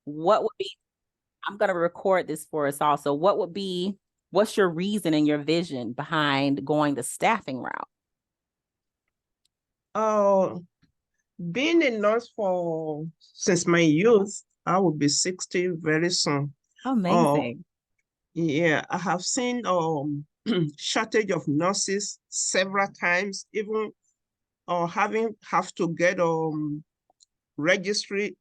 what would be, I'm going to record this for us also. What's your reason and your vision behind going the staffing route? Oh, being a nurse since my youth, I will be 60 very soon. Uh, Amazing. yeah, I have seen shortage of nurses several times, even having have to get registry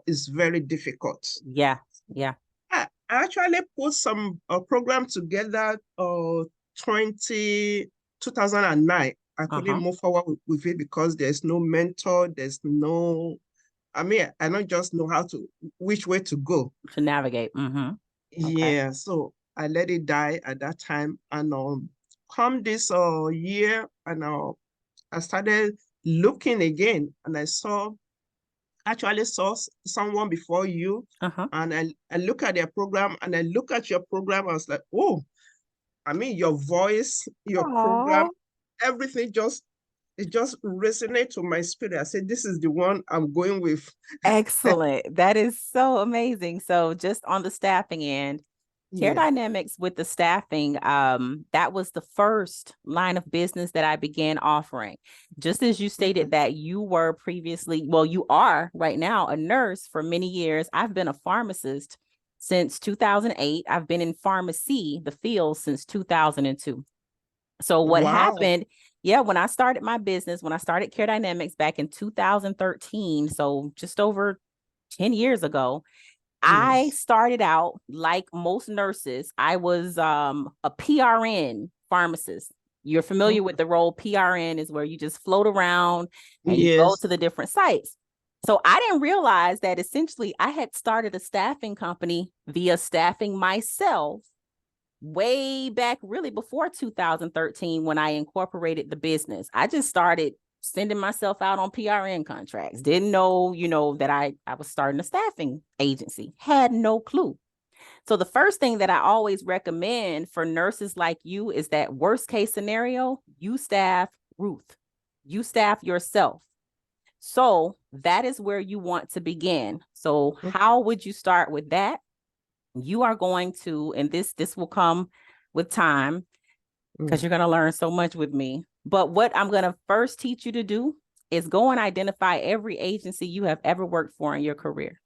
is very difficult. Yeah. Yeah. I actually put some program together 20 2009. I couldn't Uh-huh. move forward with it because there's no mentor, there's no, I mean, I don't just know which way to go. To navigate. Mm-hmm. Okay. Yeah, so I let it die at that time. And come this year, and I started looking again, and actually saw someone before you, Uh-huh. and I look at their program, and I look at your program. I was like, oh, I mean, your voice, your program, Oh, everything it just resonates with my spirit. I said, this is the one I'm going with. excellent. That is so amazing. So just on the staffing end, Care Yes. Dynamics with the staffing, that was the first line of business that I began offering. Just as you Okay. stated that you were previously, well, you are right now a nurse for many years. I've been a pharmacist since 2008. I've been in pharmacy, the field, since 2002. So what Wow. happened, yeah, when I started my business, when I started Care Dynamics back in 2013, so just over 10 years ago, I Yes. started out like most nurses. I was a PRN pharmacist. You're familiar with Okay. the role. PRN is where you just float around and you go to Yes. the different sites. So I didn't realize that essentially I had started a staffing company via staffing myself way back, really before 2013, when I incorporated the business. I just started sending myself out on PRN contracts. Didn't know, that I was starting a staffing agency. Had no clue. So the first thing that I always recommend for nurses like you is that worst case scenario, you staff Ruth. You staff yourself. So that is where you want to begin. So Okay. how would you start with that? You are going to, and this will come with time because Mm. you're going to learn so much with me. But what I'm going to first teach you to do is go and identify every agency you have ever worked for in your career.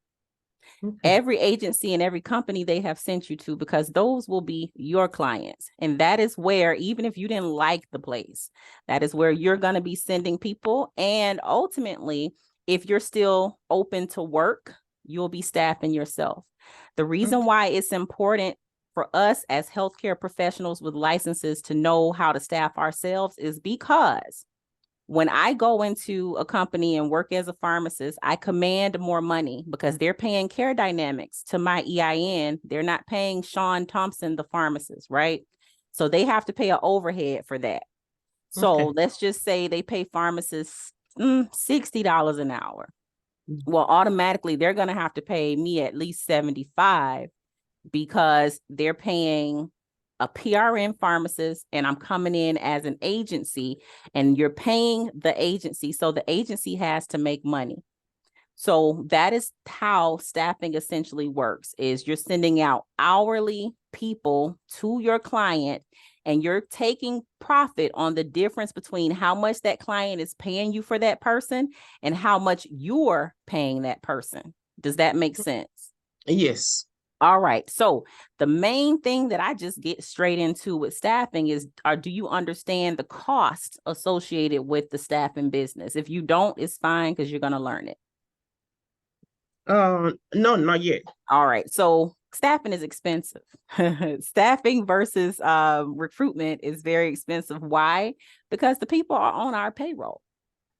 Okay. Every agency and every company they have sent you to, because those will be your clients. And that is where, even if you didn't like the place, that is where you're going to be sending people. And ultimately, if you're still open to work, you'll be staffing yourself. The reason Okay. why it's important for us as healthcare professionals with licenses to know how to staff ourselves is because when I go into a company and work as a pharmacist, I command more money because they're paying Care Dynamics to my EIN. They're not paying Shawn Thompson, the pharmacist, right? So they have to pay an overhead for that. So Okay. let's just say they pay pharmacists $60 an hour. Mm. Well, automatically they're going to have to pay me at least 75 because they're paying a PRN pharmacist and I'm coming in as an agency and you're paying the agency. So the agency has to make money. So that is how staffing essentially works is you're sending out hourly people to your client and you're taking profit on the difference between how much that client is paying you for that person and how much you're paying that person. Does that make sense? Yes. All right. So the main thing that I just get straight into with staffing is, do you understand the cost associated with the staffing business? If you don't, it's fine because you're going to learn it. No, not yet. All right. So staffing is expensive. Staffing versus recruitment is very expensive. Why? Because the people are on our payroll.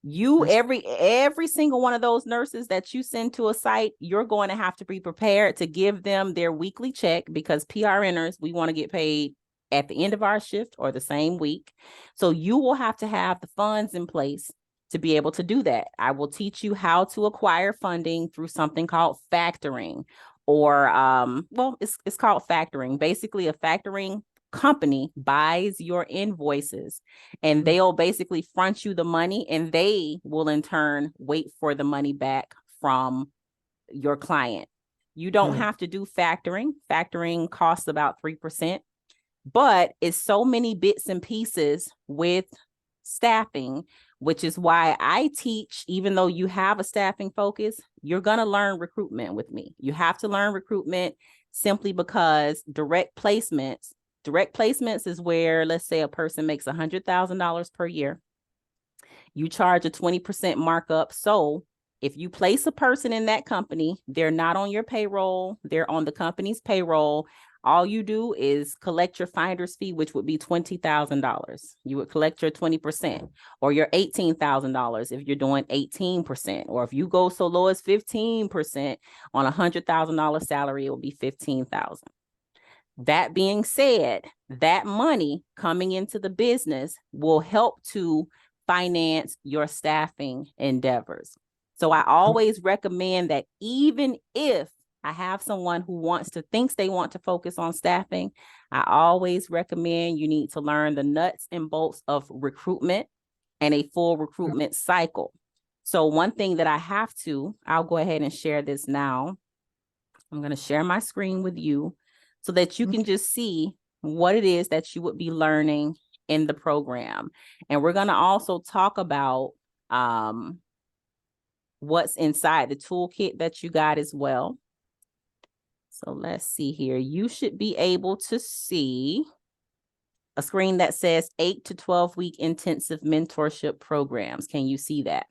You That's every single one of those nurses that you send to a site, you're going to have to be prepared to give them their weekly check because PRNers, we want to get paid at the end of our shift or the same week. So you will have to have the funds in place to be able to do that. I will teach you how to acquire funding through something called factoring or well, it's called factoring. Basically, a factoring company buys your invoices and mm, they'll basically front you the money and they will in turn wait for the money back from your client. You don't have to do factoring. Factoring costs about 3%, but it's so many bits and pieces with staffing, which is why I teach, even though you have a staffing focus, you're going to learn recruitment with me. You have to learn recruitment simply because direct placements is where, let's say a person makes $100,000 per year. You charge a 20% markup. So if you place a person in that company, they're not on your payroll, they're on the company's payroll. All you do is collect your finder's fee, which would be $20,000. You would collect your 20% or your $18,000 if you're doing 18%. Or if you go so low as 15% on a $100,000 salary, it will be $15,000. That being said, that money coming into the business will help to finance your staffing endeavors. So I always recommend that even if I have someone who thinks they want to focus on staffing, I always recommend you need to learn the nuts and bolts of recruitment and a full recruitment cycle. So one thing that I'll go ahead and share this now. I'm going to share my screen with you so that you can just see what it is that you would be learning in the program. And we're going to also talk about what's inside the toolkit that you got as well. So let's see here. You should be able to see a screen that says 8 to 12 week intensive mentorship programs. Can you see that?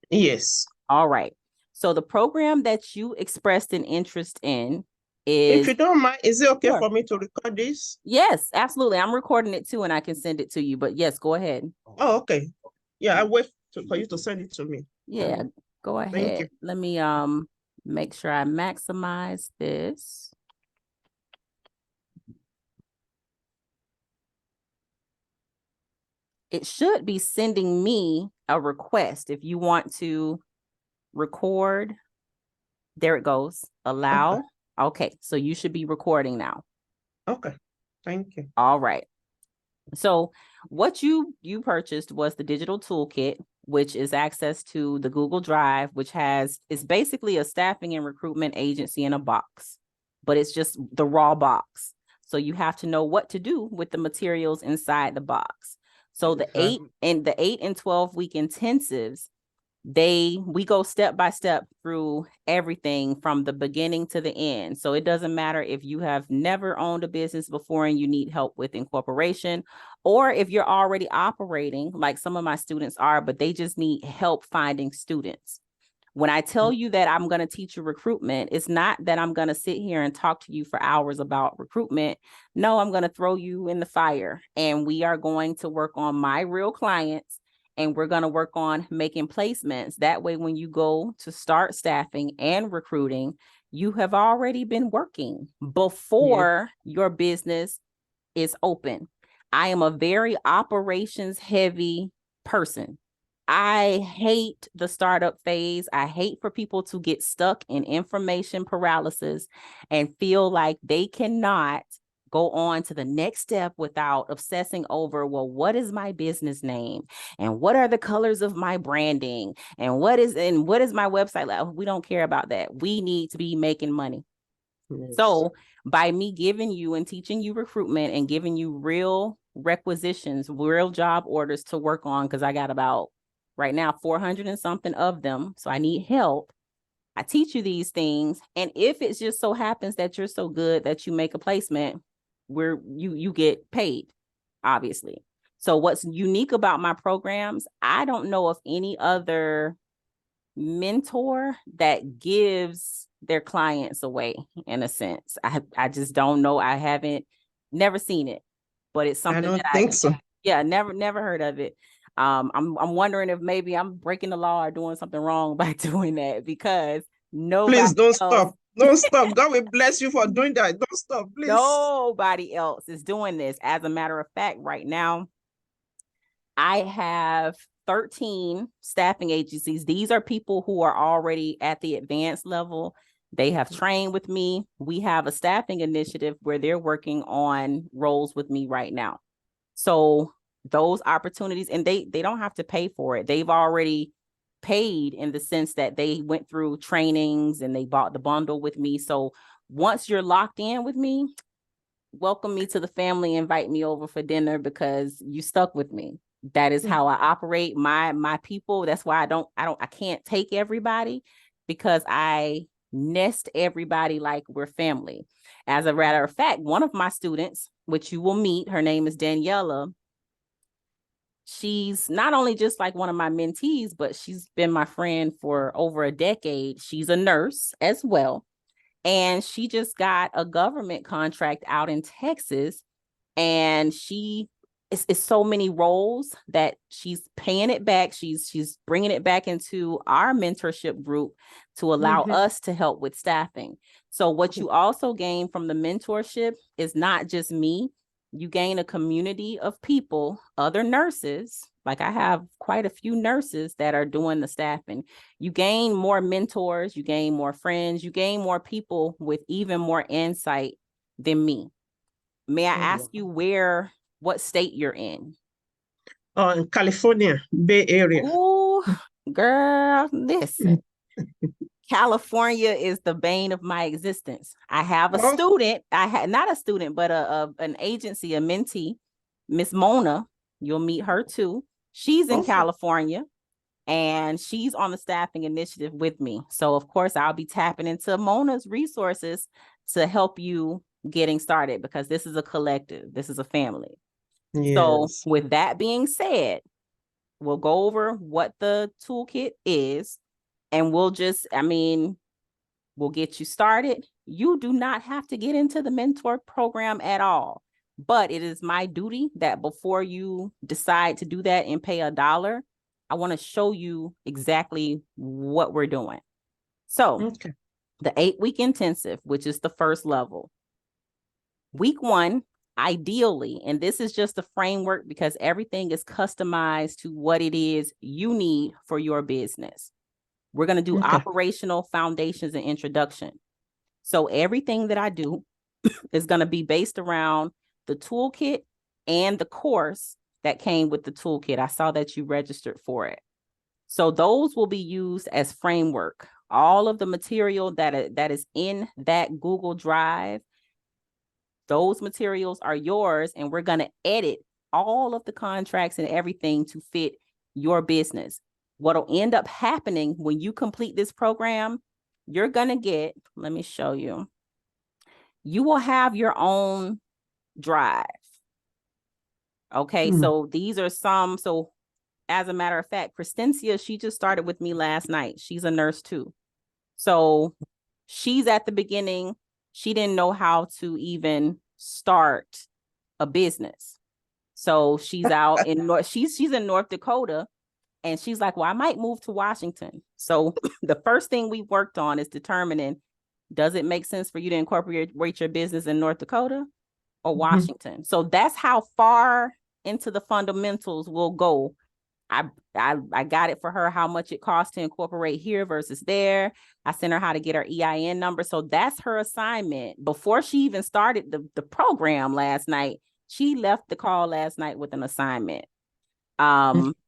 Yes. All right. So the program that you expressed an interest in If you don't mind, is it okay Sure. for me to record this? Yes, absolutely. I'm recording it too, and I can send it to you. But yes, go ahead. Oh, okay. Yeah, I'll wait for you to send it to me. Yeah, go ahead. Thank you. Let me make sure I maximize this. It should be sending me a request if you want to record. There it goes. Allow. Okay, so you should be recording now. Okay, thank you. All right. So what you purchased was the digital toolkit, which is access to the Google Drive, which is basically a staffing and recruitment agency in a box, but it's just the raw box. So you have to know what to do with the materials inside the box. So the 8 and 12 week intensives, we go step by step through everything from the beginning to the end. So it doesn't matter if you have never owned a business before and you need help with incorporation, or if you're already operating like some of my students are, but they just need help finding students. When I tell you that I'm going to teach you recruitment, it's not that I'm going to sit here and talk to you for hours about recruitment. No, I'm going to throw you in the fire, and we are going to work on my real clients, and we're going to work on making placements. That way, when you go to start staffing and recruiting, you have already been working before your business is open. I am a very operations heavy person. I hate the startup phase. I hate for people to get stuck in information paralysis and feel like they cannot go on to the next step without obsessing over, well, what is my business name? And what are the colors of my branding? And what is my website like? We don't care about that. We need to be making money. Yes. So by me giving you and teaching you recruitment and giving you real requisitions, real job orders to work on, because I got about right now 400 and something of them, so I need help. I teach you these things, and if it just so happens that you're so good that you make a placement, where you get paid, obviously. So what's unique about my programs, I don't know of any other mentor that gives their clients away, in a sense. I just don't know. I haven't never seen it, but it's something I don't think so. Yeah, never heard of it. I'm wondering if maybe I'm breaking the law or doing something wrong by doing that, because nobody Please don't else, stop. Don't stop. God will bless you for doing that. Don't stop, please. Nobody else is doing this. As a matter of fact, right now, I have 13 staffing agencies. These are people who are already at the advanced level. They have trained with me. We have a staffing initiative where they're working on roles with me right now. So those opportunities, and they don't have to pay for it. They've already paid in the sense that they went through trainings and they bought the bundle with me. So once you're locked in with me, welcome me to the family, invite me over for dinner because you stuck with me. That is how I operate my people. That's why I can't take everybody, because I nest everybody like we're family. As a matter of fact, one of my students, which you will meet, her name is Daniela. She's not only just like one of my mentees, but she's been my friend for over a decade. She's a nurse as well. And she just got a government contract out in Texas, and it's so many roles that she's paying it back. She's bringing it back into our mentorship group to allow us to help with staffing. So what you also gain from the mentorship is not just me. You gain a community of people, other nurses. Like I have quite a few nurses that are doing the staffing. You gain more mentors, you gain more friends, you gain more people with even more insight than me. May I ask you what state you're in? In California, Bay Area. Oh, girl, listen. California is the bane of my existence. I have a student. I had not a student, but an agency, a mentee, Miss Mona. You'll meet her too. She's in California, and she's on the staffing initiative with me. So of course, I'll be tapping into Mona's resources to help you getting started, because this is a collective. This is a family. Yes. So with that being said, we'll go over what the toolkit is, and we'll get you started. You do not have to get into the mentor program at all, but it is my duty that before you decide to do that and pay $1, I want to show you exactly what we're doing. So the 8-week intensive, which is the first level. Week 1, ideally, and this is just a framework because everything is customized to what it is you need for your business. We're going to do operational foundations and introduction. So everything that I do is going to be based around the toolkit and the course that came with the toolkit. I saw that you registered for it. So those will be used as framework. All of the material that is in that Google Drive, those materials are yours, and we're going to edit all of the contracts and everything to fit your business. What'll end up happening when you complete this program, you're going to get, let me show you. You will have your own drive. Okay, so these are some. So as a matter of fact, Christencia, she just started with me last night. She's a nurse too. So she's at the beginning. She didn't know how to even start a business. So she's out in she's in North Dakota, and she's like, well, I might move to Washington. So the first thing we worked on is determining, does it make sense for you to incorporate your business in North Dakota or Washington? So that's how far into the fundamentals we'll go. I got it for her, how much it costs to incorporate here versus there. I sent her how to get her EIN number. So that's her assignment. Before she even started the program last night, she left the call last night with an assignment.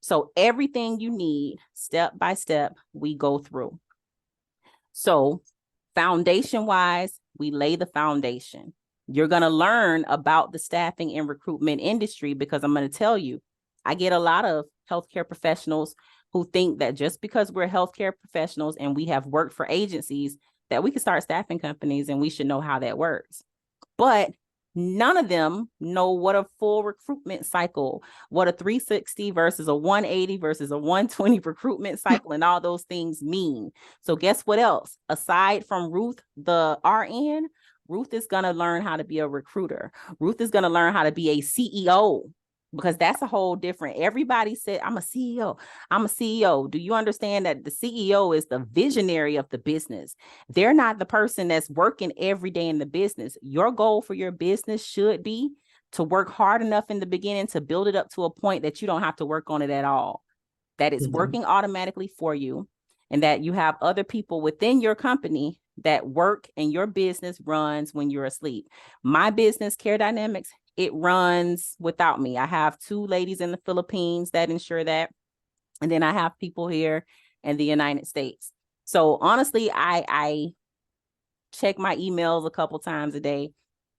So everything you need, step by step, we go through. So foundation wise, we lay the foundation. You're going to learn about the staffing and recruitment industry, because I'm going to tell you, I get a lot of healthcare professionals who think that just because we're healthcare professionals and we have worked for agencies, that we can start staffing companies and we should know how that works. But none of them know what a full recruitment cycle, what a 360 versus a 180 versus a 120 recruitment cycle and all those things mean. So guess what else? Aside from Ruth, the RN, Ruth is going to learn how to be a recruiter. Ruth is going to learn how to be a CEO, because that's a whole different. Everybody said, I'm a CEO. I'm a CEO. Do you understand that the CEO is the visionary of the business? They're not the person that's working every day in the business. Your goal for your business should be to work hard enough in the beginning to build it up to a point that you don't have to work on it at all, that it's working automatically for you, and that you have other people within your company that work and your business runs when you're asleep. My business, Care Dynamics, it runs without me. I have 2 ladies in the Philippines that ensure that. And then I have people here in the United States. So honestly, I check my emails a couple times a day.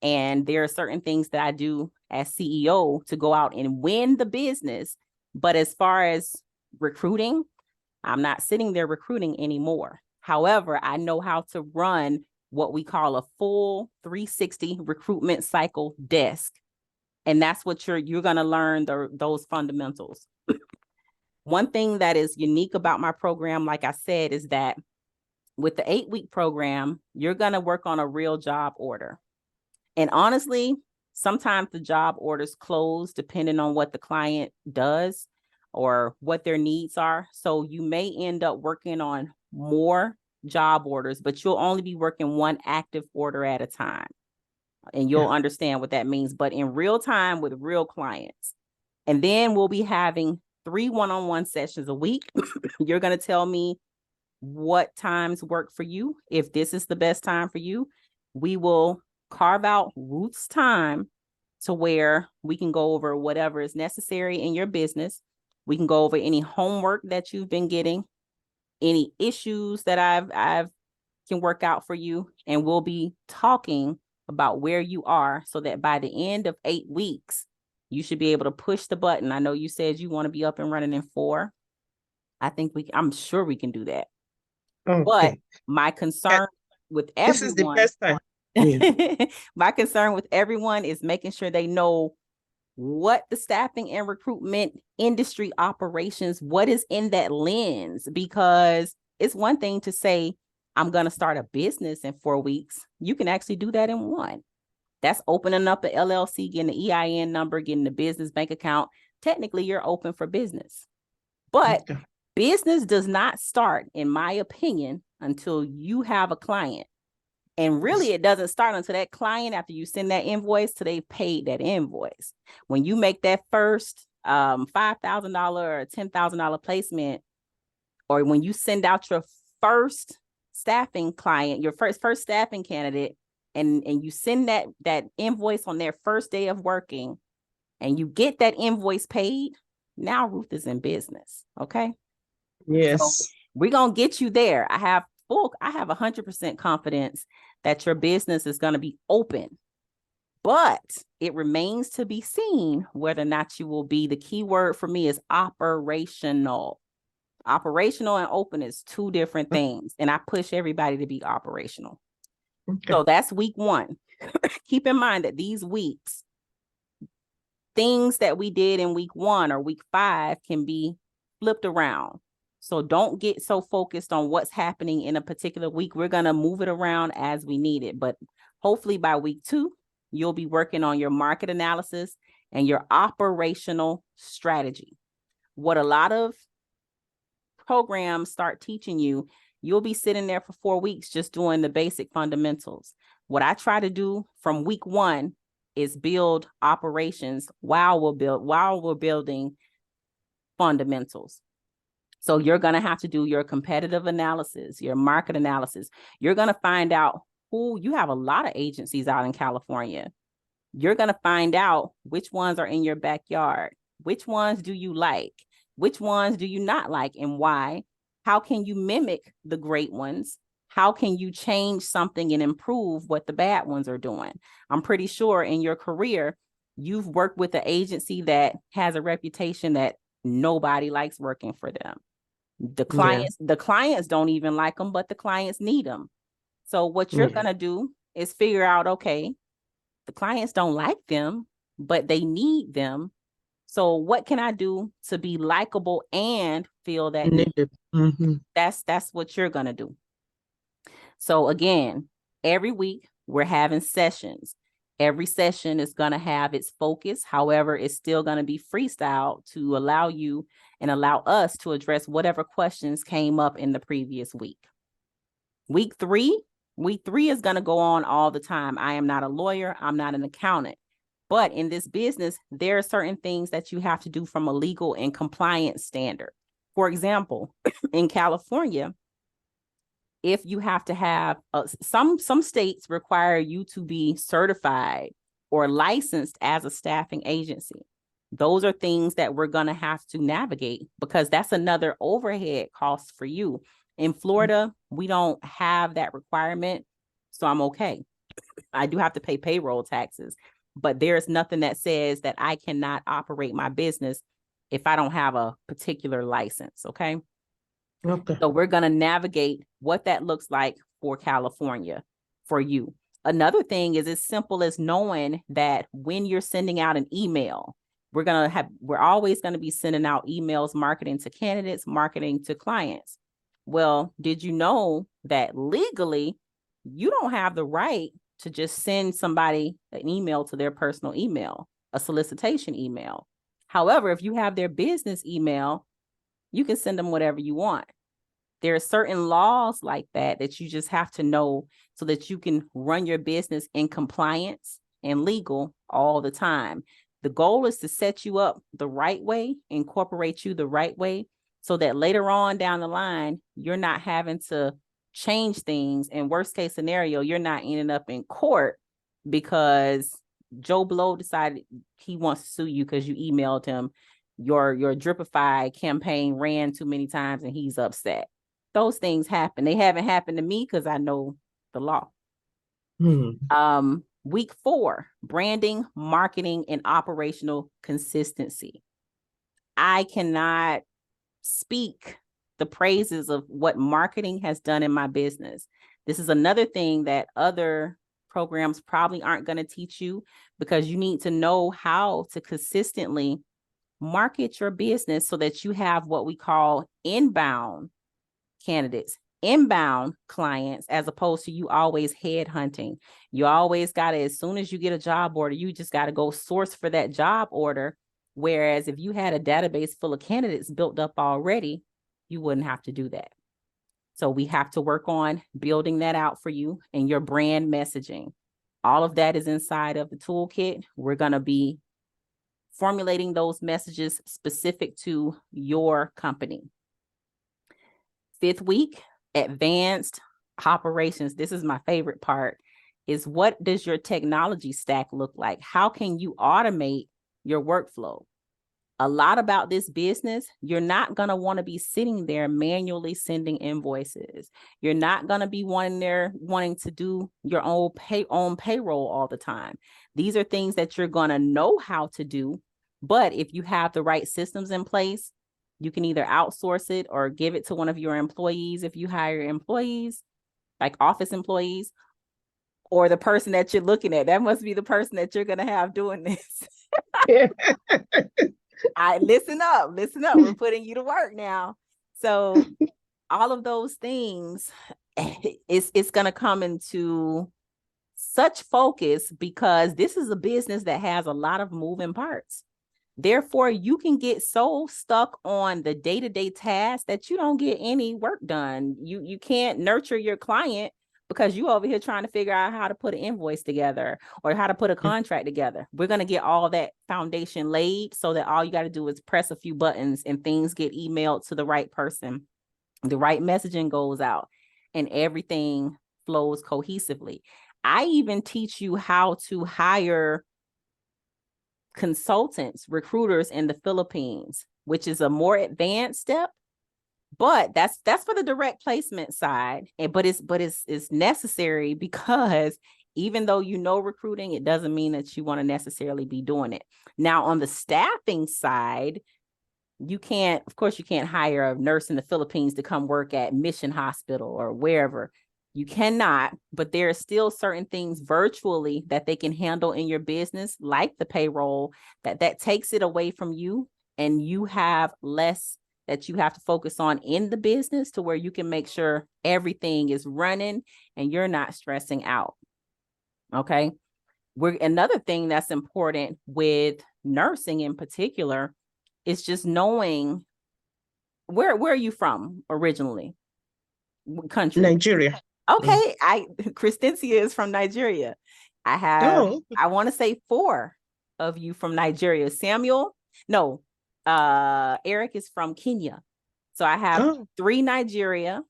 And there are certain things that I do as CEO to go out and win the business. But as far as recruiting, I'm not sitting there recruiting anymore. However, I know how to run what we call a full 360 recruitment cycle desk. And that's what you're going to learn those fundamentals. One thing that is unique about my program, like I said, is that with the 8-week program, you're going to work on a real job order. And honestly, sometimes the job orders close depending on what the client does or what their needs are. So you may end up working on more job orders, but you'll only be working one active order at a time. And you'll understand what that means, but in real time with real clients. And then we'll be having 3 one-on-one sessions a week. You're going to tell me what times work for you. If this is the best time for you, we will carve out Ruth's time to where we can go over whatever is necessary in your business. We can go over any homework that you've been getting, any issues that I've can work out for you. And we'll be talking about where you are so that by the end of 8 weeks, you should be able to push the button. I know you said you want to be up and running in 4. I'm sure we can do that. Okay. But my concern with everyone, this is the best time. Yeah. My concern with everyone is making sure they know what the staffing and recruitment industry operations, what is in that lens, because it's one thing to say, I'm going to start a business in 4 weeks. You can actually do that in 1. That's opening up an LLC, getting the EIN number, getting the business bank account. Technically, you're open for business. But business does not start, in my opinion, until you have a client. And really, it doesn't start until that client, after you send that invoice, till they paid that invoice. When you make that first $5,000 or $10,000 placement, or when you send out your first staffing client, your first staffing candidate, and you send that invoice on their first day of working, and you get that invoice paid, now Ruth is in business. Okay. Yes. So we're going to get you there. I have 100% confidence that your business is going to be open, but it remains to be seen whether or not you will be. The key word for me is operational. Operational and open is 2 different things. And I push everybody to be operational. Okay. So that's week 1. Keep in mind that these weeks, things that we did in week 1 or week 5 can be flipped around. So don't get so focused on what's happening in a particular week. We're going to move it around as we need it. But hopefully by week 2, you'll be working on your market analysis and your operational strategy. What a lot of programs start teaching you, you'll be sitting there for 4 weeks just doing the basic fundamentals. What I try to do from week 1 is build operations while we're building fundamentals. So you're going to have to do your competitive analysis, your market analysis. You're going to find out who you have. A lot of agencies out in California. You're going to find out which ones are in your backyard. Which ones do you like? Which ones do you not like and why? How can you mimic the great ones? How can you change something and improve what the bad ones are doing? I'm pretty sure in your career, you've worked with an agency that has a reputation that nobody likes working for them. The clients don't even like them, but the clients need them. So what you're going to do is figure out, okay, the clients don't like them, but they need them. So what can I do to be likable and feel that need? That's what you're going to do. So again, every week we're having sessions. Every session is going to have its focus. However, it's still going to be freestyle to allow you and allow us to address whatever questions came up in the previous week. Week 3 is going to go on all the time. I am not a lawyer. I'm not an accountant. But in this business, there are certain things that you have to do from a legal and compliance standard. For example, in California, if you have to have some states require you to be certified or licensed as a staffing agency. Those are things that we're going to have to navigate, because that's another overhead cost for you. In Florida, we don't have that requirement, so I'm okay. I do have to pay payroll taxes, but there's nothing that says that I cannot operate my business if I don't have a particular license, okay? Okay. So we're going to navigate what that looks like for California for you. Another thing is as simple as knowing that when you're sending out an email, we're always going to be sending out emails, marketing to candidates, marketing to clients. Well, did you know that legally you don't have the right to just send somebody an email to their personal email, a solicitation email? However, if you have their business email, you can send them whatever you want. There are certain laws like that you just have to know so that you can run your business in compliance and legal all the time. The goal is to set you up the right way, incorporate you the right way, so that later on down the line, you're not having to change things. In worst case scenario, you're not ending up in court because Joe Blow decided he wants to sue you because you emailed him your Dripify campaign ran too many times and he's upset. Those things happen. They haven't happened to me because I know the law. Week 4, branding, marketing, and operational consistency. I cannot speak the praises of what marketing has done in my business. This is another thing that other programs probably aren't going to teach you, because you need to know how to consistently market your business so that you have what we call inbound candidates, inbound clients, as opposed to you always head hunting. You always got to, as soon as you get a job order, you just got to go source for that job order. Whereas if you had a database full of candidates built up already, you wouldn't have to do that. So we have to work on building that out for you and your brand messaging. All of that is inside of the toolkit. We're going to be formulating those messages specific to your company. 5th week, advanced operations. This is my favorite part, is what does your technology stack look like? How can you automate your workflow? A lot about this business, you're not going to want to be sitting there manually sending invoices. You're not going to be wanting to do your own payroll all the time. These are things that you're going to know how to do, but if you have the right systems in place, you can either outsource it or give it to one of your employees if you hire employees, like office employees, or the person that you're looking at. That must be the person that you're going to have doing this. Listen up. We're putting you to work now. So all of those things, it's going to come into such focus because this is a business that has a lot of moving parts. Therefore, you can get so stuck on the day-to-day tasks that you don't get any work done. You can't nurture your client because you over here trying to figure out how to put an invoice together or how to put a contract together. We're going to get all that foundation laid so that all you got to do is press a few buttons and things get emailed to the right person. The right messaging goes out and everything flows cohesively. I even teach you how to hire consultants, recruiters in the Philippines, which is a more advanced step, but that's for the direct placement side. But it's necessary because even though you know recruiting, it doesn't mean that you want to necessarily be doing it. Now, on the staffing side, you can't hire a nurse in the Philippines to come work at Mission Hospital or wherever. You cannot, but there are still certain things virtually that they can handle in your business, like the payroll, that takes it away from you, and you have less that you have to focus on in the business to where you can make sure everything is running and you're not stressing out. Okay. Another thing that's important with nursing in particular is just knowing where are you from originally? What country? Nigeria. Okay, Christencia is from Nigeria. I want to say 4 of you from Nigeria. Eric is from Kenya. So I have 3 Nigeria,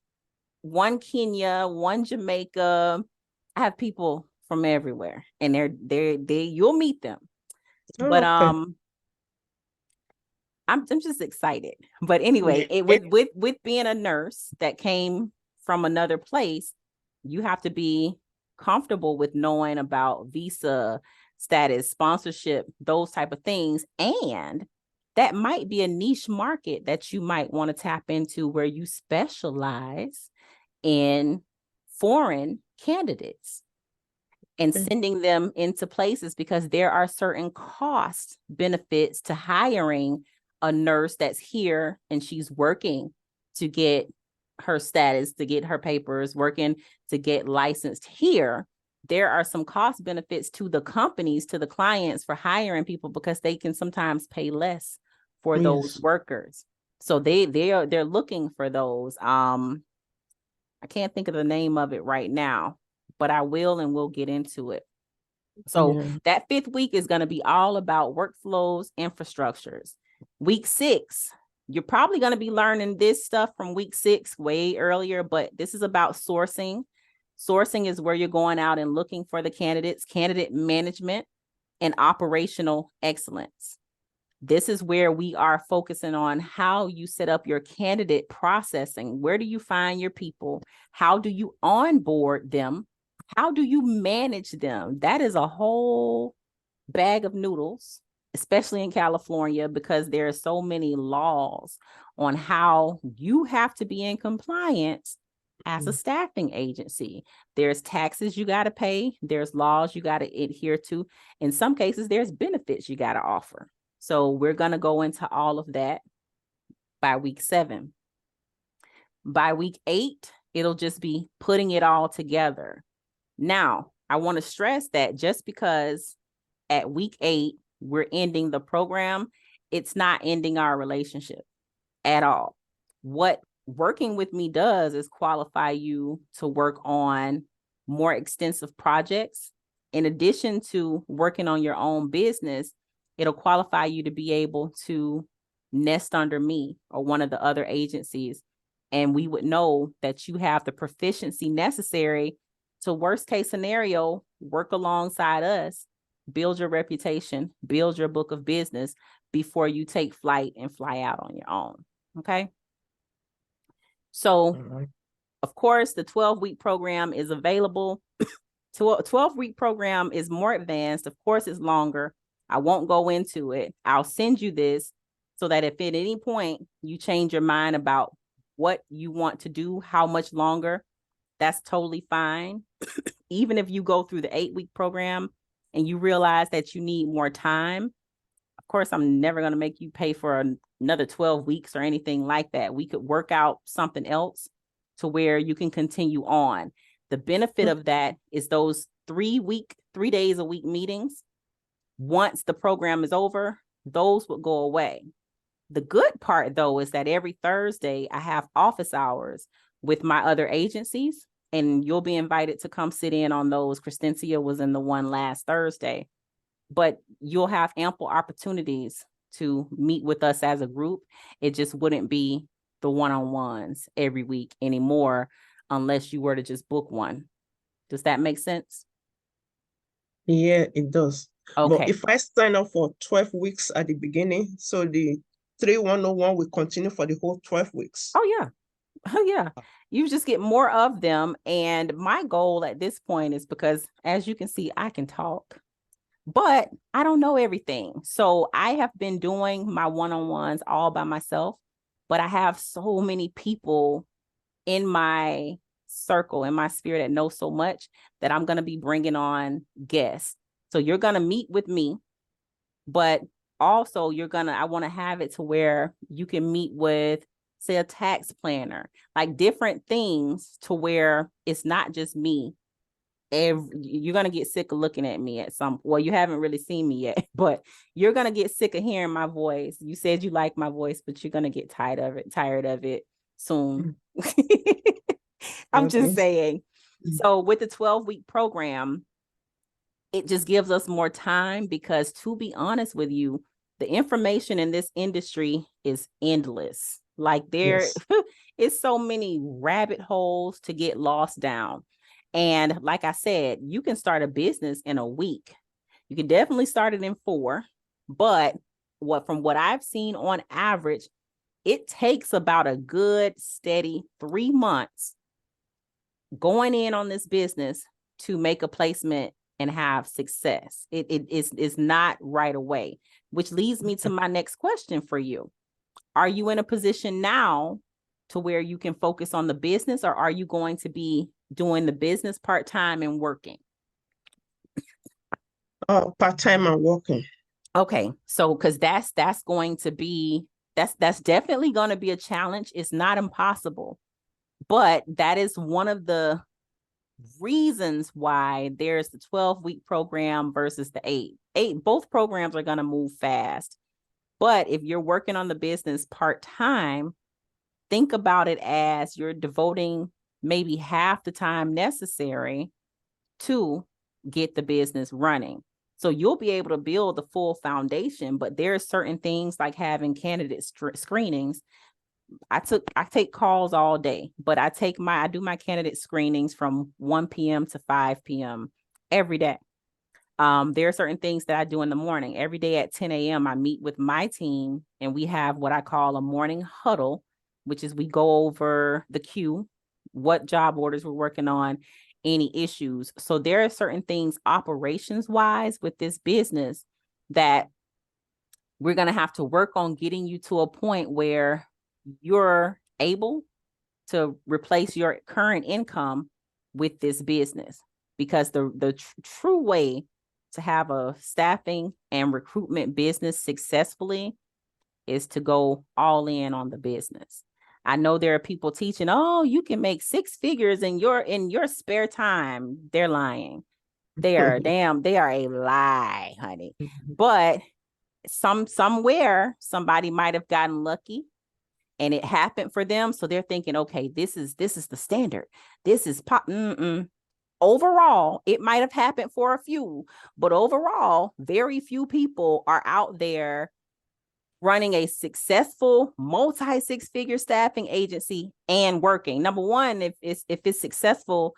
1 Kenya, 1 Jamaica. I have people from everywhere, and they're you'll meet them. But I'm just excited. But anyway, Yeah. with being a nurse that came from another place, you have to be comfortable with knowing about visa status, sponsorship, those type of things. And that might be a niche market that you might want to tap into, where you specialize in foreign candidates and sending them into places, because there are certain cost benefits to hiring a nurse that's here and she's working to get her status, to get her papers, working to get licensed here. There are some cost benefits to the companies, to the clients, for hiring people, because they can sometimes pay less for those Yes. workers. So they're looking for those. I can't think of the name of it right now, but I will, and we'll get into it. So Yeah. that 5th week is going to be all about workflows, infrastructures. Week 6, you're probably going to be learning this stuff from week 6 way earlier, but this is about sourcing. Sourcing is where you're going out and looking for the candidates, candidate management, and operational excellence. This is where we are focusing on how you set up your candidate processing. Where do you find your people? How do you onboard them? How do you manage them? That is a whole bag of noodles, especially in California, because there are so many laws on how you have to be in compliance as a staffing agency. There's taxes you got to pay. There's laws you got to adhere to. In some cases, there's benefits you got to offer. So we're going to go into all of that by week 7. By week 8, it'll just be putting it all together. Now, I want to stress that just because at week 8, we're ending the program, it's not ending our relationship at all. What working with me does is qualify you to work on more extensive projects. In addition to working on your own business, it'll qualify you to be able to nest under me or one of the other agencies. And we would know that you have the proficiency necessary to, worst case scenario, work alongside us, build your reputation, build your book of business before you take flight and fly out on your own. Okay. So, of course, the 12-week program is available. 12-week program is more advanced. Of course, it's longer. I won't go into it. I'll send you this so that if at any point you change your mind about what you want to do, how much longer, that's totally fine. Even if you go through the 8-week program and you realize that you need more time, of course, I'm never going to make you pay for another 12 weeks or anything like that. We could work out something else to where you can continue on. The benefit of that is those 3 days a week meetings. Once the program is over, those will go away. The good part, though, is that every Thursday I have office hours with my other agencies, and you'll be invited to come sit in on those. Christencia was in the one last Thursday, but you'll have ample opportunities to meet with us as a group. It just wouldn't be the one-on-ones every week anymore unless you were to just book one. Does that make sense? Yeah, it does. But Okay. if I sign up for 12 weeks at the beginning, so the 3101 will continue for the whole 12 weeks. Oh, yeah. Oh, yeah. You just get more of them. And my goal at this point is, because as you can see, I can talk, but I don't know everything. So I have been doing my one-on-ones all by myself, but I have so many people in my circle, in my sphere, that know so much, that I'm going to be bringing on guests. So you're going to meet with me, but also I want to have it to where you can meet with, say, a tax planner, like different things, to where it's not just me. You're going to get sick of looking at me at some, well, you haven't really seen me yet, but you're going to get sick of hearing my voice. You said you like my voice, but you're going to get tired of it soon. I'm just Okay. saying. So with the 12-week program, it just gives us more time, because to be honest with you, the information in this industry is endless. Like there is so many rabbit holes to get lost down. And like I said, you can start a business in a week. You can definitely start it in 4, but from what I've seen on average, it takes about a good steady 3 months going in on this business to make a placement and have success. It is not right away, which leads me to my next question for you. Are you in a position now to where you can focus on the business, or are you going to be doing the business part-time and working? Part-time and working. Okay. So, because that's going to be, that's definitely going to be a challenge. It's not impossible, but that is one of the reasons why there's the 12-week program versus the 8. Both programs are going to move fast. But if you're working on the business part-time, think about it as you're devoting maybe half the time necessary to get the business running. So you'll be able to build the full foundation, but there are certain things like having candidate screenings. I take calls all day, but I do my candidate screenings from 1 p.m. to 5 p.m. every day. There are certain things that I do in the morning. Every day at 10 a.m., I meet with my team and we have what I call a morning huddle, which is we go over the queue, what job orders we're working on, any issues. So there are certain things operations wise with this business that we're going to have to work on getting you to a point where you're able to replace your current income with this business, because the true way to have a staffing and recruitment business successfully is to go all in on the business. I know there are people teaching, oh, you can make 6 figures in your spare time. They're lying. They are a lie, honey. But somewhere somebody might have gotten lucky and it happened for them. So they're thinking, okay, this is the standard. This is pop. Overall, it might have happened for a few, but overall, very few people are out there running a successful multi-6-figure staffing agency and working. Number one, if it's successful,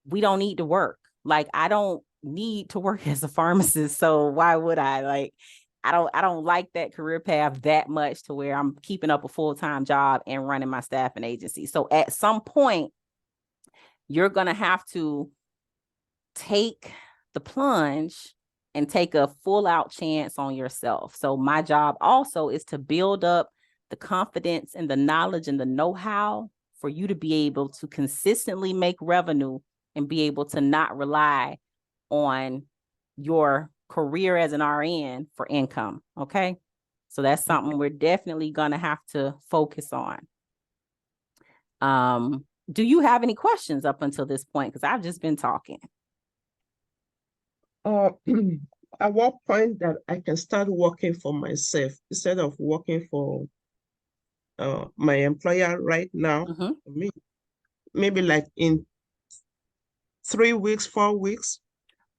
we don't need to work. Like, I don't need to work as a pharmacist, so why would I? Like, I don't like that career path that much to where I'm keeping up a full-time job and running my staffing agency. So at some point, you're going to have to take the plunge and take a full out chance on yourself. So my job also is to build up the confidence and the knowledge and the know-how for you to be able to consistently make revenue and be able to not rely on your career as an RN for income. Okay. So that's something we're definitely going to have to focus on. Do you have any questions up until this point? Because I've just been talking. At what point that I can start working for myself instead of working for my employer right now? Maybe like in 3 weeks, 4 weeks.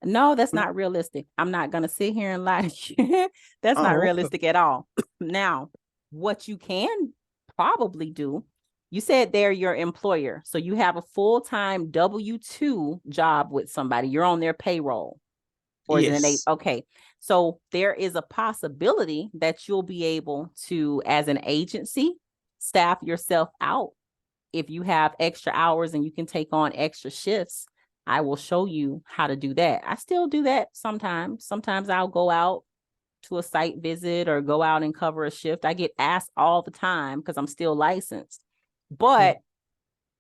No, that's not realistic. I'm not going to sit here and lie to you. That's not realistic at all. Now, what you can probably do, you said they're your employer. So you have a full-time W-2 job with somebody. You're on their payroll. Or is it an 8? Okay. So there is a possibility that you'll be able to, as an agency, staff yourself out. If you have extra hours and you can take on extra shifts, I will show you how to do that. I still do that sometimes. Sometimes I'll go out to a site visit or go out and cover a shift. I get asked all the time because I'm still licensed. But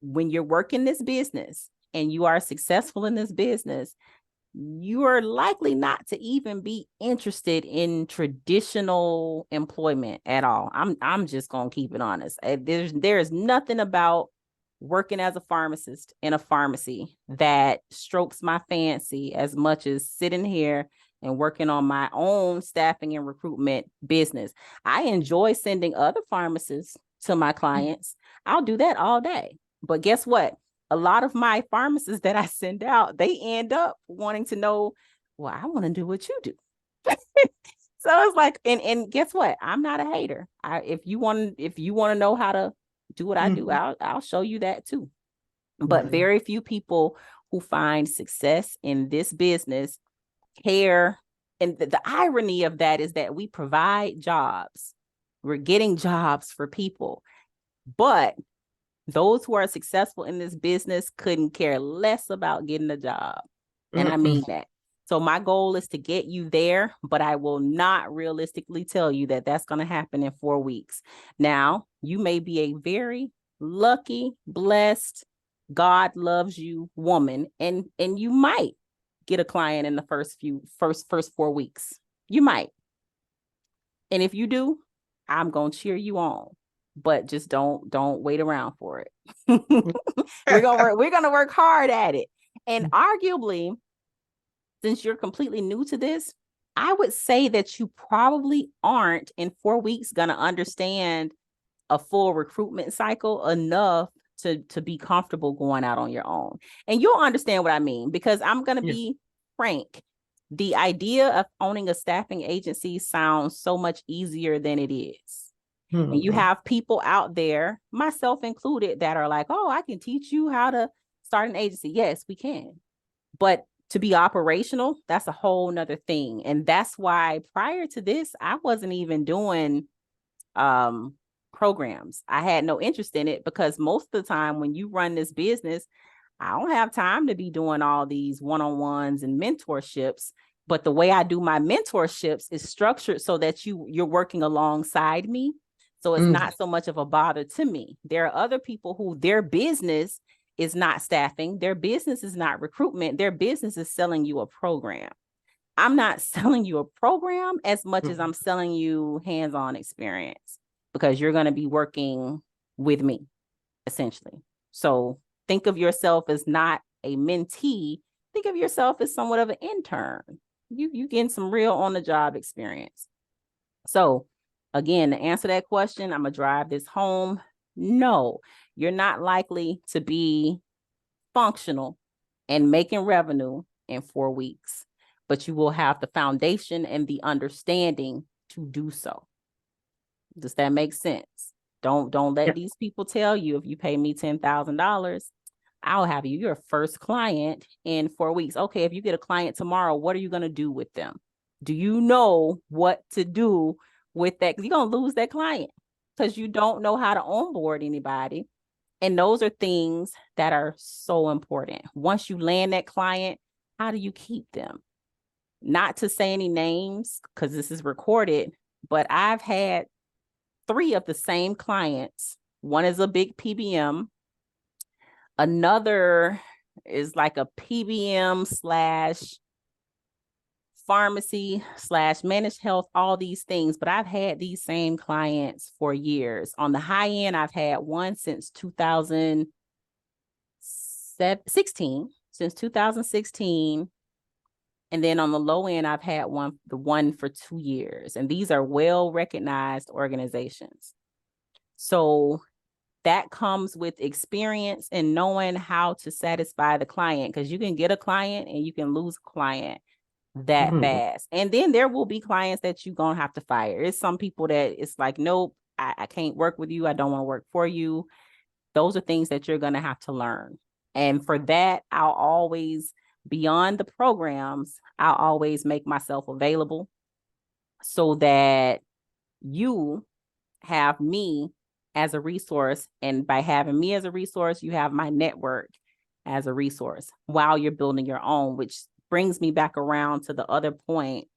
when you're working this business and you are successful in this business, you are likely not to even be interested in traditional employment at all. I'm just gonna keep it honest. There's nothing about working as a pharmacist in a pharmacy that strokes my fancy as much as sitting here and working on my own staffing and recruitment business. I enjoy sending other pharmacists to my clients. I'll do that all day. But guess what? A lot of my pharmacists that I send out, they end up wanting to know, well, I want to do what you do. So it's like, and guess what? I'm not a hater. If you want to know how to do what I do, I'll show you that too. But very few people who find success in this business care and the irony of that is that we provide jobs. We're getting jobs for people, but those who are successful in this business couldn't care less about getting a job. And I mean that. So my goal is to get you there, but I will not realistically tell you that that's going to happen in 4 weeks. Now, you may be a very lucky, blessed, God loves you woman, and you might get a client in the first 4 weeks. You might. And if you do, I'm going to cheer you on. But just don't wait around for it. We're going to work hard at it. And arguably, since you're completely new to this, I would say that you probably aren't in 4 weeks going to understand a full recruitment cycle enough to be comfortable going out on your own. And you'll understand what I mean, because I'm going to be frank. The idea of owning a staffing agency sounds so much easier than it is. And you have people out there, myself included, that are like, oh, I can teach you how to start an agency. Yes, we can. But to be operational, that's a whole nother thing. And that's why prior to this, I wasn't even doing programs. I had no interest in it, because most of the time when you run this business, I don't have time to be doing all these one-on-ones and mentorships. But the way I do my mentorships is structured so that you're working alongside me. So it's not so much of a bother to me. There are other people who their business is not staffing. Their business is not recruitment. Their business is selling you a program. I'm not selling you a program as much as I'm selling you hands-on experience, because you're going to be working with me, essentially. So think of yourself as not a mentee. Think of yourself as somewhat of an intern. You getting some real on-the-job experience. So again, to answer that question, I'm going to drive this home. No, you're not likely to be functional and making revenue in 4 weeks, but you will have the foundation and the understanding to do so. Does that make sense? Don't let these people tell you, if you pay me $10,000, I'll have you your first client in 4 weeks. Okay, if you get a client tomorrow, what are you going to do with them? Do you know what to do with that? Because you're going to lose that client because you don't know how to onboard anybody. And those are things that are so important. Once you land that client, how do you keep them? Not to say any names, because this is recorded, but I've had 3 of the same clients. One is a big PBM. Another is like a PBM / pharmacy / managed health, all these things. But I've had these same clients for years. On the high end, I've had one since 2016, since 2016. And then on the low end, I've had the one for 2 years. And these are well-recognized organizations. So that comes with experience and knowing how to satisfy the client, because you can get a client and you can lose a client that fast. And then there will be clients that you're going to have to fire. It's some people that it's like, nope, I can't work with you. I don't want to work for you. Those are things that you're going to have to learn. And for that, I'll always, beyond the programs, I'll always make myself available so that you have me as a resource. And by having me as a resource, you have my network as a resource while you're building your own, which brings me back around to the other point.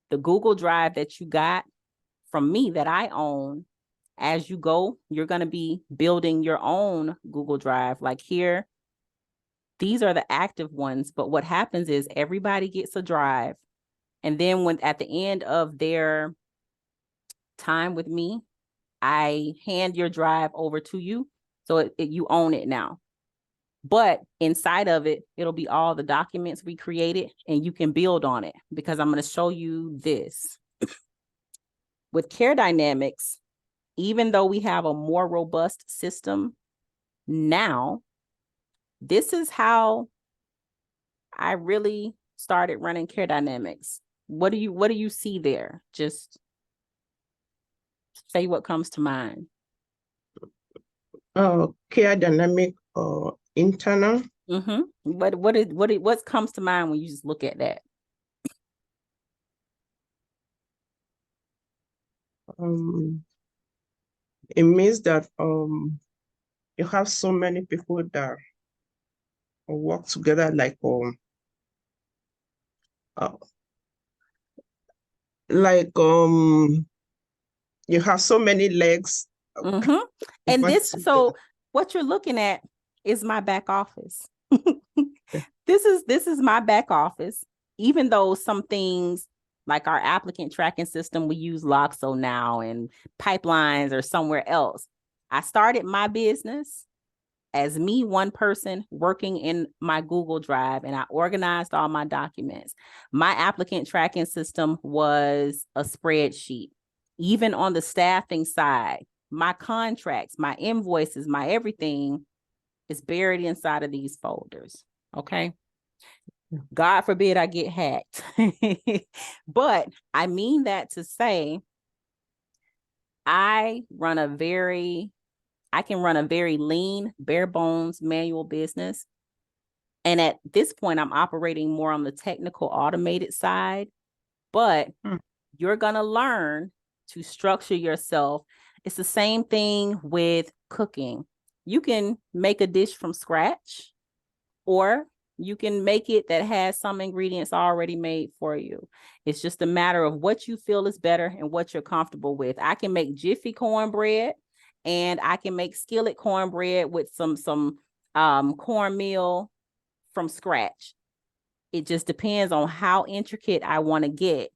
The Google Drive that you got from me that I own, as you go, you're going to be building your own Google Drive. Like here, these are the active ones. But what happens is everybody gets a drive. And then when at the end of their time with me, I hand your drive over to you. So you own it now. But inside of it, it'll be all the documents we created, and you can build on it, because I'm going to show you this. With Care Dynamics, even though we have a more robust system now, this is how I really started running Care Dynamics. What do you see there? Just say what comes to mind. Care Dynamic or internal. What comes to mind when you just look at that? it means that you have so many people that work together uh, like you have so many legs Mm-hmm. And work this, together. so what you're looking at is my back office. Yeah. This is my back office. Even though some things like our applicant tracking system, we use Loxo now, and pipelines are somewhere else. I started my business as me, one person working in my Google Drive, and I organized all my documents. My applicant tracking system was a spreadsheet. Even on the staffing side, my contracts, my invoices, my everything is buried inside of these folders. Okay. God forbid I get hacked. But I mean that to say, I can run a very lean, bare bones manual business. And at this point, I'm operating more on the technical automated side, but you're going to learn to structure yourself. It's the same thing with cooking. You can make a dish from scratch, or you can make it that has some ingredients already made for you. It's just a matter of what you feel is better and what you're comfortable with. I can make Jiffy cornbread, and I can make skillet cornbread with some cornmeal from scratch. It just depends on how intricate I want to get.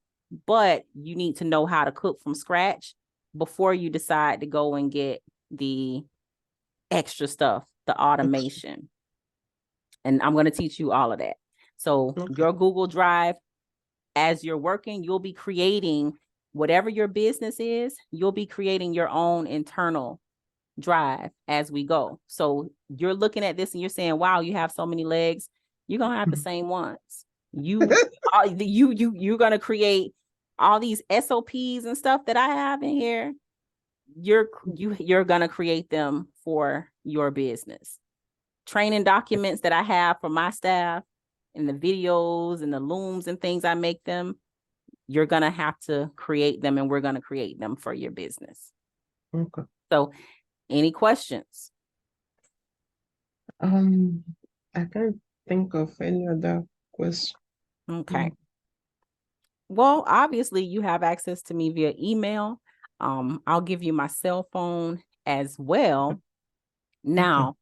But you need to know how to cook from scratch before you decide to go and get the extra stuff, the automation. And I'm going to teach you all of that. So your Google Drive, as you're working, you'll be creating whatever your business is, you'll be creating your own internal drive as we go. So you're looking at this and you're saying, wow, you have so many legs. You're going to have the same ones. You're going to create all these SOPs and stuff that I have in here. You're going to create them for your business. Training documents that I have for my staff, and the videos and the looms and things I make them, you're going to have to create them, and we're going to create them for your business. Okay. So any questions? I can't think of any other question. Okay. Well, obviously you have access to me via email. I'll give you my cell phone as well. Now,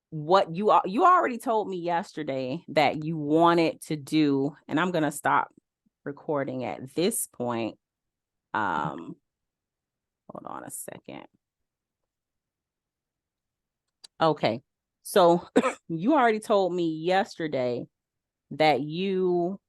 what you already told me yesterday that you wanted to do, and I'm going to stop recording at this point. Hold on a second. Okay. So you already told me yesterday that you